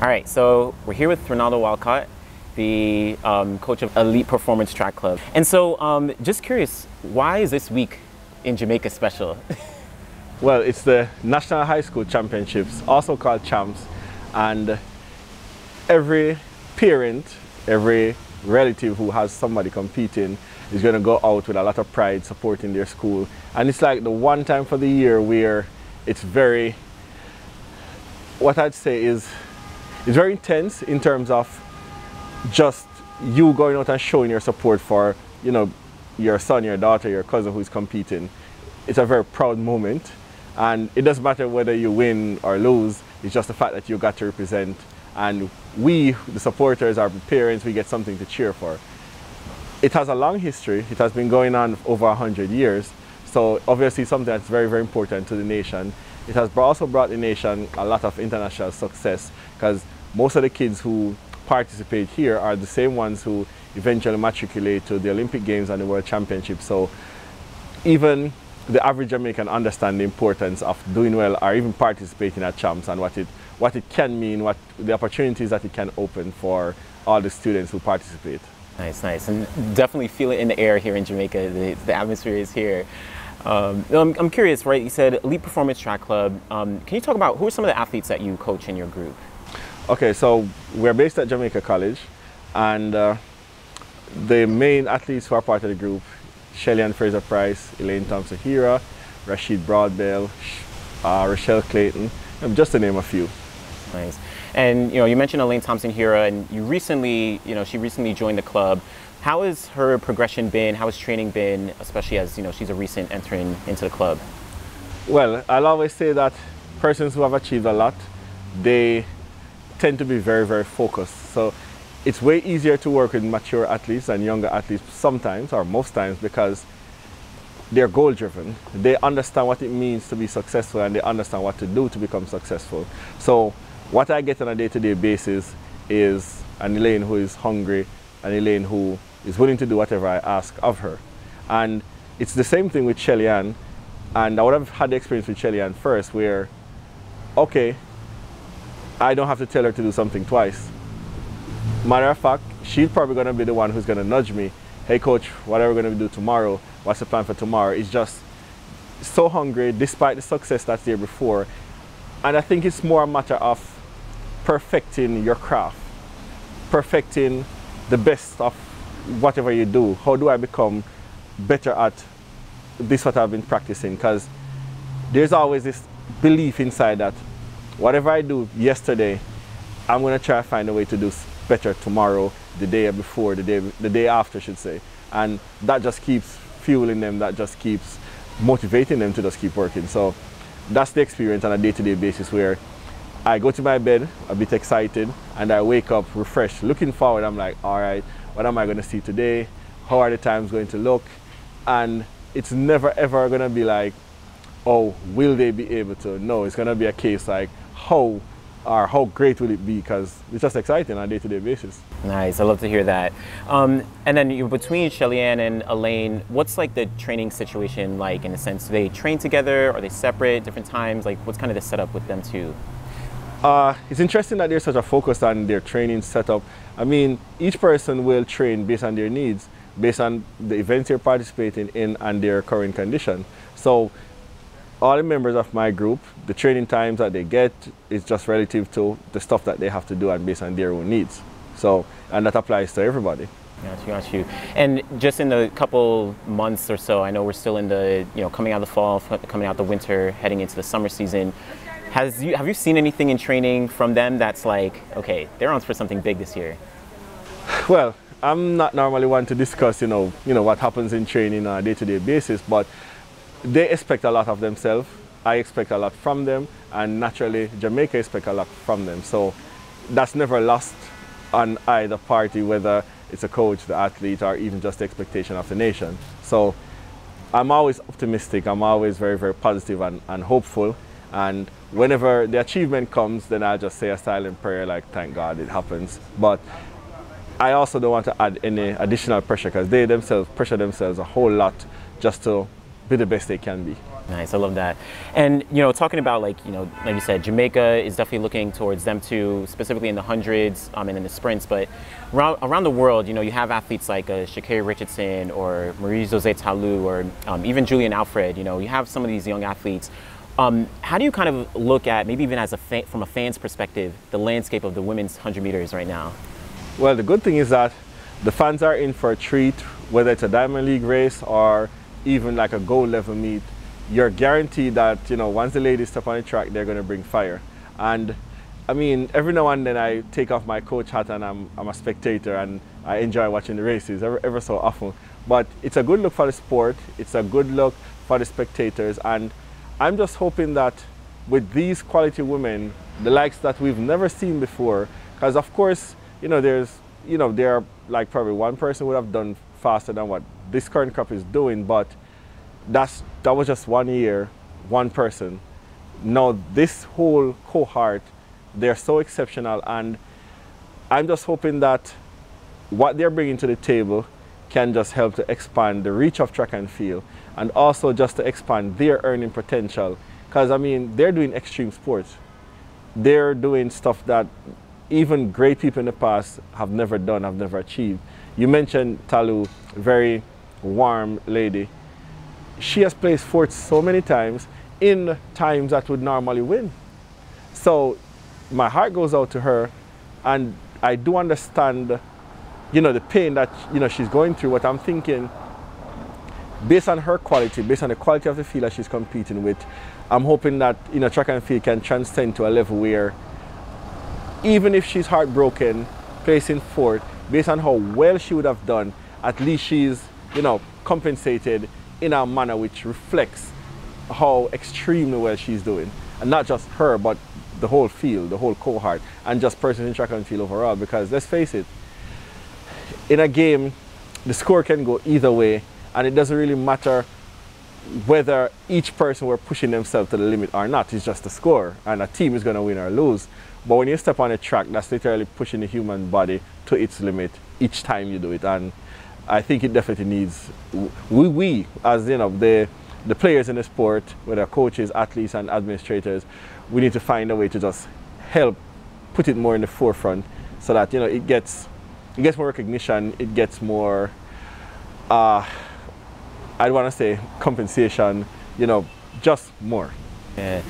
All right, so we're here with Reynaldo Walcott, the coach of Elite Performance Track Club. And so just curious, why is this week in Jamaica special? Well, it's the National High School Championships, also called Champs, and every parent, every relative who has somebody competing is going to go out with a lot of pride supporting their school. And it's like the one time for the year where it's very, what I'd say is, it's very intense in terms of just you going out and showing your support for, you know, your son, your daughter, your cousin who's competing. It's a very proud moment, and it doesn't matter whether you win or lose. It's just the fact that you got to represent, and we, the supporters, our parents, we get something to cheer for. It has a long history. It has been going on over 100 years, so obviously something that's very, very important to the nation. It has also brought the nation a lot of international success, because most of the kids who participate here are the same ones who eventually matriculate to the Olympic Games and the World Championships. So even the average Jamaican understand the importance of doing well or even participating at Champs and what it can mean, what the opportunities that it can open for all the students who participate. Nice, nice, and definitely feel it in the air here in Jamaica. The atmosphere is here. I'm curious, right? You said Elite Performance Track Club. Can you talk about who are some of the athletes that you coach in your group? Okay, so we're based at Jamaica College, and the main athletes who are part of the group: Shelly-Ann Fraser-Pryce Elaine Thompson-Herah, Rashid Broadbell, Rochelle Clayton, just to name a few. Nice. And you mentioned Elaine Thompson-Herah, and she recently joined the club. How has her progression been? How has training been, especially as she's a recent entrant into the club? Well, I'll always say that persons who have achieved a lot, they tend to be very, very focused. So it's way easier to work with mature athletes and younger athletes sometimes, or most times, because they're goal driven. They understand what it means to be successful, and they understand what to do to become successful. So what I get on a day-to-day basis is an Elaine who is hungry, an Elaine who is willing to do whatever I ask of her. And it's the same thing with Shelly-Ann, and I would have had the experience with Shelly-Ann first where, okay, I don't have to tell her to do something twice. Matter of fact, she's probably going to be the one who's going to nudge me. Hey coach, what are we going to do tomorrow? What's the plan for tomorrow? It's just so hungry despite the success that's there before. And I think it's more a matter of perfecting your craft, perfecting the best of whatever you do. How do I become better at this, what I've been practicing? Because there's always this belief inside that whatever I do yesterday, I'm going to try to find a way to do better tomorrow, the day before, the day after, I should say. And that just keeps fueling them, that just keeps motivating them to just keep working. So that's the experience on a day-to-day basis, where I go to my bed a bit excited and I wake up refreshed, looking forward. I'm like, all right, what am I going to see today? How are the times going to look? And it's never ever going to be like, oh, will they be able to? No, it's going to be a case like, how great will it be? Because it's just exciting on a day-to-day basis. Nice, I love to hear that. And then between Shelly-Ann and Elaine, what's like the training situation like, in a sense? Do they train together? Are they separate, different times? Like, what's kind of the setup with them two? It's interesting that they're such a focus on their training setup. I mean, each person will train based on their needs, based on the events they're participating in and their current condition. So all the members of my group, the training times that they get is just relative to the stuff that they have to do and based on their own needs. So, and that applies to everybody. Got you. And just in the couple months or so, I know we're still in the, coming out of the fall, coming out the winter, heading into the summer season. Have you seen anything in training from them that's like, okay, they're on for something big this year? Well, I'm not normally one to discuss, what happens in training on a day-to-day basis, but they expect a lot of themselves. I expect a lot from them, and naturally, Jamaica expect a lot from them. So that's never lost on either party, whether it's a coach, the athlete, or even just the expectation of the nation. So I'm always optimistic. I'm always very, very positive and hopeful. And whenever the achievement comes, then I'll just say a silent prayer, like, thank God it happens. But I also don't want to add any additional pressure, because they themselves pressure themselves a whole lot just to be the best they can be. Nice, I love that. And you know, talking about like you said, Jamaica is definitely looking towards them too, specifically in the hundreds and in the sprints. But around the world, you have athletes like Sha'Carri Richardson or Marie-Josée Talou or even Julian Alfred. You have some of these young athletes. How do you kind of look at, maybe even as from a fan's perspective, the landscape of the women's 100 meters right now? Well, the good thing is that the fans are in for a treat, whether it's a Diamond League race or even like a gold level meet. You're guaranteed that, once the ladies step on the track, they're going to bring fire. And I mean, every now and then I take off my coach hat and I'm a spectator and I enjoy watching the races ever so often. But it's a good look for the sport. It's a good look for the spectators. And I'm just hoping that with these quality women, the likes that we've never seen before, because of course, there are like probably one person would have done faster than what this current crop is doing, but that was just 1 year, one person. Now this whole cohort, they're so exceptional, and I'm just hoping that what they're bringing to the table can just help to expand the reach of track and field, and also just to expand their earning potential. Because I mean, they're doing extreme sports. They're doing stuff that even great people in the past have never done, have never achieved. You mentioned Talou, very warm lady. She has placed fourth so many times in times that would normally win. So my heart goes out to her, and I do understand, the pain that, she's going through. What I'm thinking, based on her quality, based on the quality of the field that she's competing with, I'm hoping that, track and field can transcend to a level where even if she's heartbroken, placing fourth, based on how well she would have done, at least she's, compensated in a manner which reflects how extremely well she's doing. And not just her, but the whole field, the whole cohort, and just persons in track and field overall. Because let's face it, in a game, the score can go either way, and it doesn't really matter whether each person were pushing themselves to the limit or not. It's just a score, and a team is going to win or lose. But when you step on a track, that's literally pushing the human body to its limit each time you do it. And I think it definitely needs, we as the players in the sport, whether coaches, athletes and administrators, we need to find a way to just help put it more in the forefront, so that it gets more recognition, it gets more I'd want to say compensation, just more. Yeah.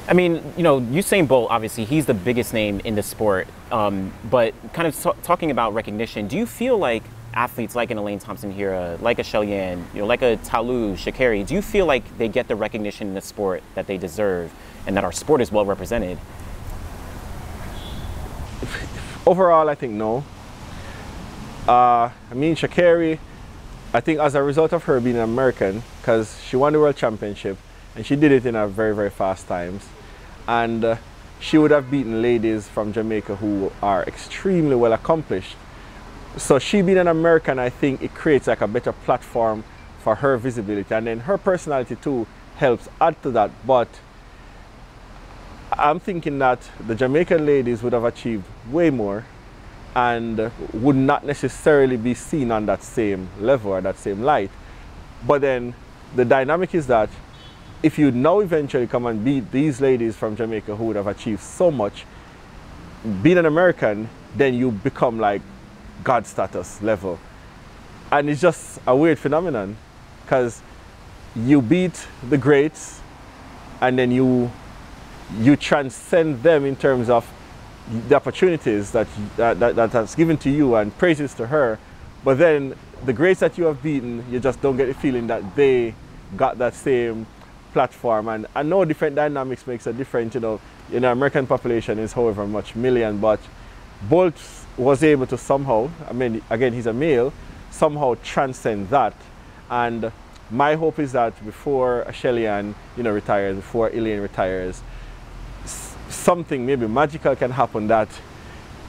I mean, Usain Bolt, obviously, he's the biggest name in the sport. But kind of talking about recognition, do you feel like athletes like an Elaine Thompson-Herah, like a Shelly-Ann, like a Talou, Sha'Carri, do you feel like they get the recognition in the sport that they deserve, and that our sport is well represented? Overall, I think no. I mean, Sha'Carri, I think as a result of her being an American, because she won the World Championship, and she did it in a very, very fast times. And she would have beaten ladies from Jamaica who are extremely well accomplished. So she being an American, I think it creates like a better platform for her visibility. And then her personality too helps add to that. But I'm thinking that the Jamaican ladies would have achieved way more and would not necessarily be seen on that same level or that same light. But then the dynamic is that if you now eventually come and beat these ladies from Jamaica who would have achieved so much, being an American, then you become like God status level. And it's just a weird phenomenon, because you beat the greats and then you transcend them in terms of the opportunities that's given to you, and praises to her. But then the greats that you have beaten, you just don't get the feeling that they got that same platform. And I know different dynamics makes a difference. American population is however much million, but Bolt was able to somehow, I mean, again, he's a male, somehow transcend that. And my hope is that before Shelly-Ann, retires, before Elaine retires, something maybe magical can happen, that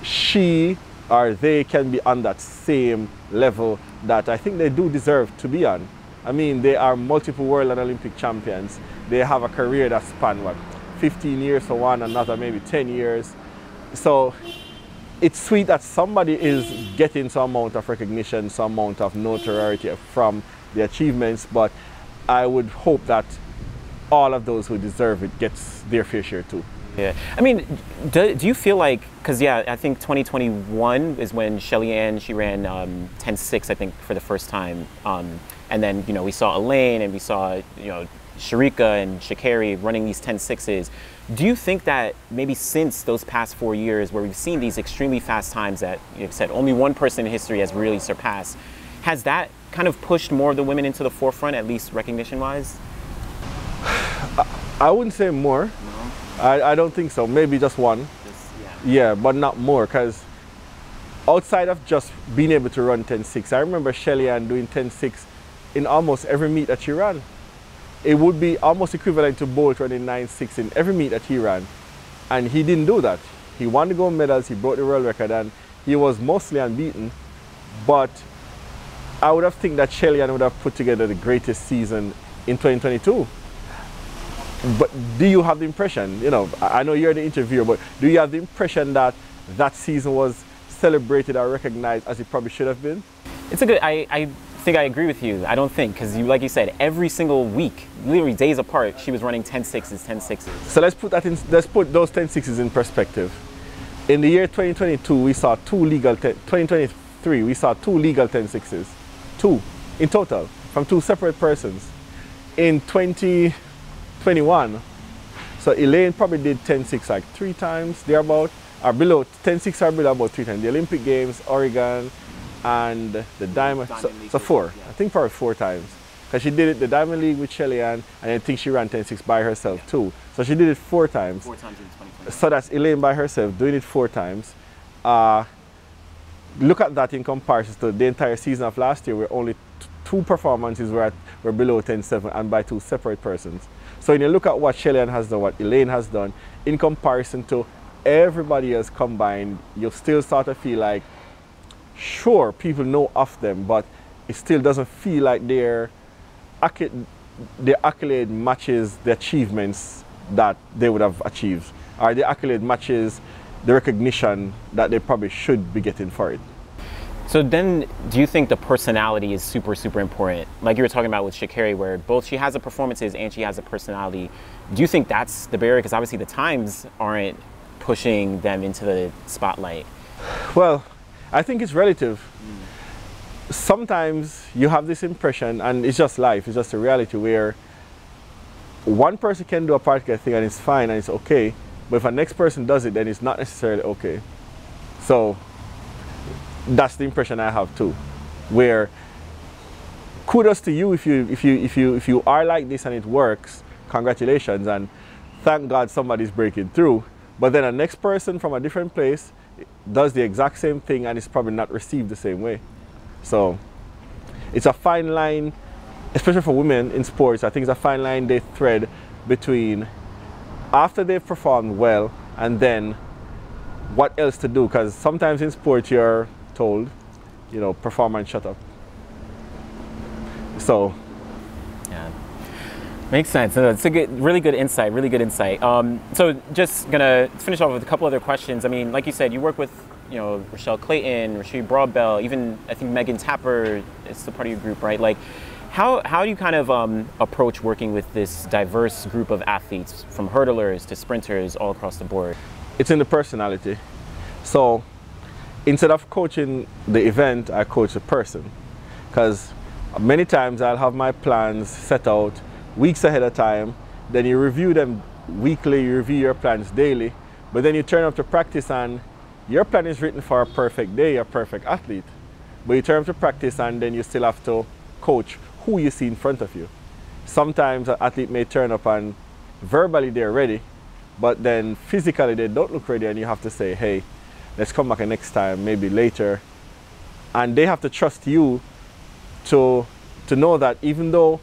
she or they can be on that same level that I think they do deserve to be on. I mean, they are multiple world and Olympic champions. They have a career that spans, 15 years for one, another maybe 10 years. So it's sweet that somebody is getting some amount of recognition, some amount of notoriety from the achievements, but I would hope that all of those who deserve it gets their fair share too. Yeah, I mean, do you feel like, because yeah, I think 2021 is when Shelly-Ann, she ran 10.6, I think, for the first time. And then, you know, we saw Elaine and we saw, you know, Sharika and Sha'Carri running these 10.6s. Do you think that maybe since those past 4 years where we've seen these extremely fast times that, you said, only one person in history has really surpassed, has that kind of pushed more of the women into the forefront, at least recognition-wise? I wouldn't say more. No. I don't think so. Maybe just one. Yeah, but not more, because outside of just being able to run 10.6, I remember Shelly-Ann doing 10.6 in almost every meet that she ran. It would be almost equivalent to Bolt running 9.6 in every meet that he ran. And he didn't do that. He won the gold medals, he broke the world record, and he was mostly unbeaten. But I would have think that Shelly-Ann would have put together the greatest season in 2022. But do you have the impression, you know, I know you're the interviewer, but do you have the impression that that season was celebrated or recognized as it probably should have been? It's a good, I think I agree with you. I don't think, because you, like you said, every single week, literally days apart, she was running 10.6s, 10.6s. So let's put those 10.6s in perspective. In the year 2022, we saw 2023, we saw 2 legal 10.6s. 2 in total, from 2 separate persons. In 2021, so Elaine probably did 10.6 like 3 times, thereabout, or below, 10.6 or below about 3 times. The Olympic Games, Oregon, and the Diamond, so 4. Yeah. I think probably 4 times. Because she did it, the Diamond League with Shelly-Ann, and I think she ran 10.6 by herself too. So she did it 4 times. 4 times in 2020. So that's Elaine by herself doing it 4 times. Look at that in comparison to the entire season of last year, where only 2 performances were below 10.7 and by 2 separate persons. So when you look at what Shelly-Ann has done, what Elaine has done, in comparison to everybody else combined, you still sort of feel like, sure, people know of them, but it still doesn't feel like their accolade matches the achievements that they would have achieved, or the accolade matches the recognition that they probably should be getting for it. So then, do you think the personality is super, super important? Like you were talking about with Sha'Carri, where both she has the performances and she has a personality. Do you think that's the barrier? Because obviously the times aren't pushing them into the spotlight. Well, I think it's relative. Sometimes you have this impression, and it's just life, it's just a reality, where one person can do a particular thing and it's fine and it's okay, but if a next person does it, then it's not necessarily okay. So that's the impression I have too, where kudos to you if you are like this and it works, congratulations, and thank God somebody's breaking through. But then a next person from a different place does the exact same thing and it's probably not received the same way. So it's a fine line, especially for women in sports. I think it's a fine line they thread between after they've performed well and then what else to do, because sometimes in sports you're told, you know, perform and shut up. So yeah, makes sense. It's a really good insight, really good insight. So just gonna finish off with a couple other questions. I mean, like you said, you work with, you know, Rochelle Clayton, Rasheed Broadbell, even I think Megan Tapper is the part of your group, right? Like, how do you kind of approach working with this diverse group of athletes, from hurdlers to sprinters, all across the board? It's in the personality. So instead of coaching the event, I coach the person, because many times I'll have my plans set out weeks ahead of time, then you review them weekly, you review your plans daily, but then you turn up to practice and your plan is written for a perfect day, a perfect athlete, but you turn up to practice and then you still have to coach who you see in front of you. Sometimes an athlete may turn up and verbally they're ready, but then physically they don't look ready, and you have to say, hey, let's come back next time, maybe later. And they have to trust you to know that even though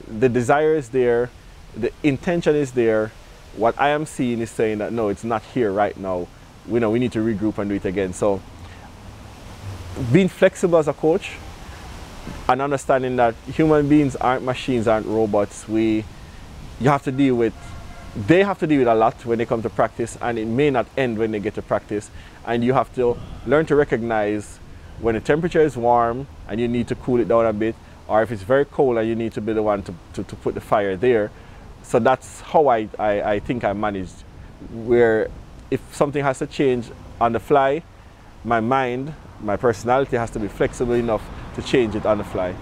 the desire is there, the intention is there, what I am seeing is saying that no, it's not here right now. We know we need to regroup and do it again. So being flexible as a coach and understanding that human beings aren't machines, aren't robots. They have to deal with a lot when they come to practice, and it may not end when they get to practice. And you have to learn to recognize when the temperature is warm and you need to cool it down a bit, or if it's very cold and you need to be the one to put the fire there. So that's how I think I managed, where if something has to change on the fly, my mind, my personality has to be flexible enough to change it on the fly.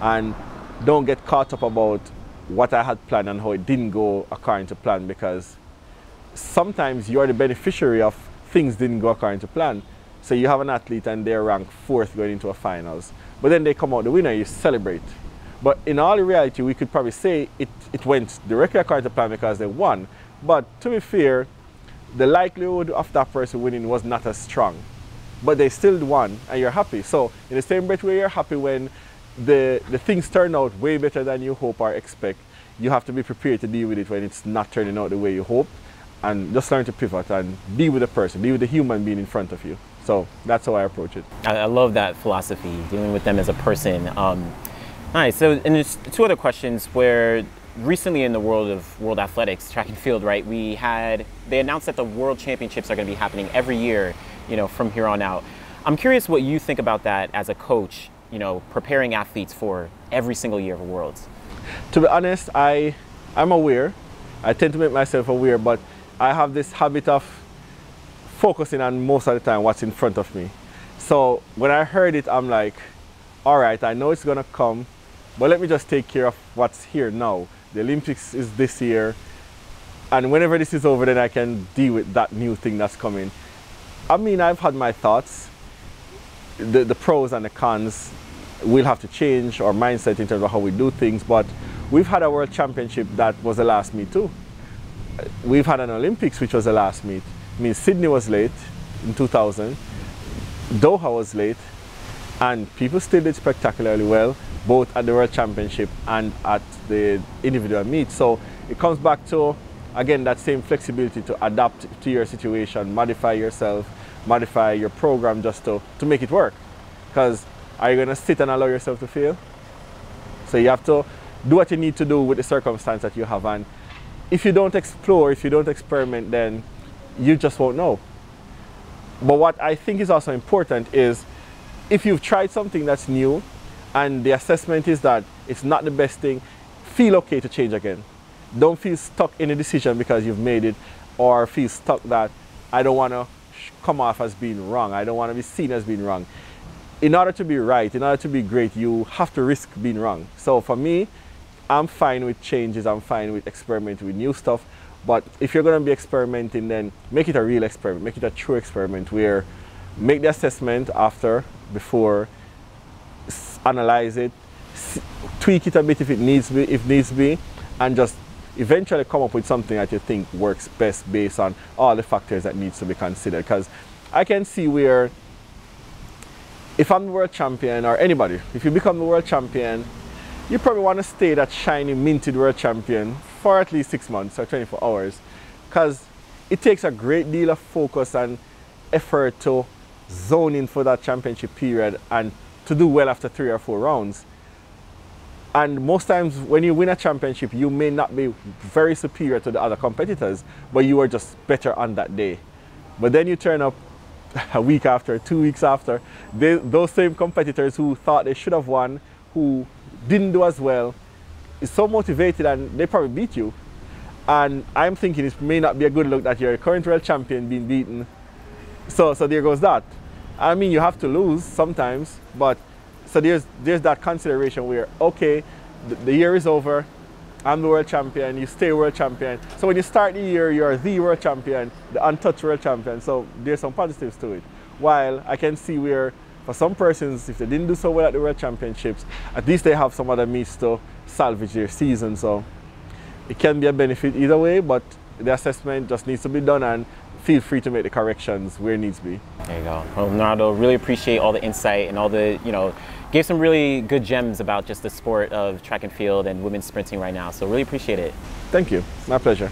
And don't get caught up about what I had planned and how it didn't go according to plan, because sometimes you're the beneficiary of things didn't go according to plan. So you have an athlete and they're ranked 4th going into a finals, but then they come out the winner, you celebrate. But in all reality, we could probably say it went directly according to plan because they won. But to be fair, the likelihood of that person winning was not as strong. But they still won and you're happy. So in the same breath where you're happy when the things turn out way better than you hope or expect, you have to be prepared to deal with it when it's not turning out the way you hope, and just learn to pivot and be with the person, be with the human being in front of you. So that's how I approach it. I love that philosophy, dealing with them as a person. Nice. So, and there's 2 other questions where recently in the world of world athletics, track and field, right, they announced that the world championships are going to be happening every year, you know, from here on out. I'm curious what you think about that as a coach, you know, preparing athletes for every single year of Worlds. To be honest, I'm aware. I tend to make myself aware, but I have this habit of focusing on most of the time what's in front of me. So when I heard it, I'm like, all right, I know it's going to come, but let me just take care of what's here now. The Olympics is this year, and whenever this is over, then I can deal with that new thing that's coming. I mean, I've had my thoughts. The pros and the cons will have to change our mindset in terms of how we do things, but we've had a world championship that was the last meet too. We've had an Olympics which was the last meet. I mean, Sydney was late in 2000, Doha was late, and people still did spectacularly well, both at the World Championship and at the individual meet. So it comes back to, again, that same flexibility to adapt to your situation, modify yourself, modify your program just to make it work. Because are you going to sit and allow yourself to fail? So you have to do what you need to do with the circumstance that you have. And if you don't explore, if you don't experiment, then you just won't know. But what I think is also important is, if you've tried something that's new and the assessment is that it's not the best thing, feel okay to change again. Don't feel stuck in a decision because you've made it, or feel stuck that I don't want to come off as being wrong. I don't want to be seen as being wrong. In order to be right, in order to be great, you have to risk being wrong. So for me, I'm fine with changes. I'm fine with experimenting with new stuff. But if you're going to be experimenting, then make it a real experiment. Make it a true experiment where make the assessment after, before, analyze it, tweak it a bit if needs be, and just eventually come up with something that you think works best based on all the factors that needs to be considered. Because I can see where, if I'm the world champion, or anybody, if you become the world champion, you probably want to stay that shiny, minted world champion for at least 6 months or 24 hours. Because it takes a great deal of focus and effort to zone in for that championship period and to do well after 3 or 4 rounds. And most times when you win a championship, you may not be very superior to the other competitors, but you are just better on that day. But then you turn up a week after, 2 weeks after, those same competitors who thought they should have won, who didn't do as well, is so motivated and they probably beat you. And I'm thinking it may not be a good look that you're a current world champion being beaten. So there goes that. I mean, you have to lose sometimes, but so there's that consideration where, okay, the year is over, I'm the world champion, you stay world champion. So when you start the year, you're the world champion, the untouched world champion. So there's some positives to it. While I can see where, for some persons, if they didn't do so well at the world championships, at least they have some other meets to salvage their season. So it can be a benefit either way, but the assessment just needs to be done, and feel free to make the corrections where it needs to be. There you go. Well, Reynaldo, really appreciate all the insight and all the, gave some really good gems about just the sport of track and field and women's sprinting right now. So really appreciate it. Thank you. My pleasure.